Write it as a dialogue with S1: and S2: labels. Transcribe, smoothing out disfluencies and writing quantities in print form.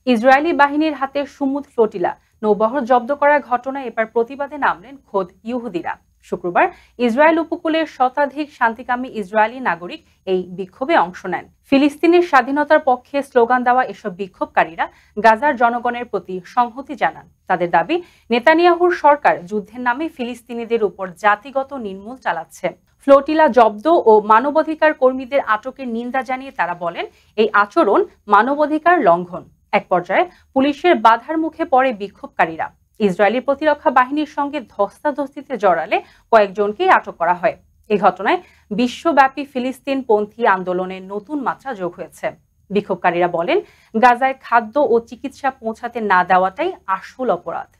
S1: Israeli বাহিনীর হাতে Sumud flotilla নৌবহর জব্দ করার ঘটনায় এবার প্রতিবাদে নামলেন খোদ ইহুদিরা। শুক্রবার ইসরায়েল উপকূলে শতাধিক শান্তিকামী ইসরায়েলি নাগরিক এই বিক্ষোভে অংশ নেন। ফিলিস্তিনের স্বাধীনতার পক্ষে স্লোগান দেওয়া এসব বিক্ষোভকারীরা গাজার জনগণের প্রতি সংহতি জানান। তাদের দাবি, নেতানিয়াহুর সরকার যুদ্ধের নামে ফিলিস্তিনিদের উপর জাতিগত নির্মূল চালাচ্ছে। ফ্লোটিলা জব্দ ও মানবাধিকার কর্মীদের আটকের নিন্দা জানিয়ে তারা বলেন, এই আচরণ মানবাধিকার লঙ্ঘন। এক পর্যায়ে পুলিশের বাধার মুখে পড়ে বিক্ষোভকারীরা। ইসরায়েলি প্রতিরক্ষা বাহিনীর সঙ্গে ধস্তাধস্তিতে জড়ালে কয়েকজনকেই আটক করা হয়। এই ঘটনায় বিশ্বব্যাপী ফিলিস্তিনপন্থী আন্দোলনের নতুন মাত্রা যোগ হয়েছে। বিক্ষোভকারীরা বলেন, গাজায় খাদ্য ও চিকিৎসা পৌঁছাতে না দেওয়াটাই আসল অপরাধ।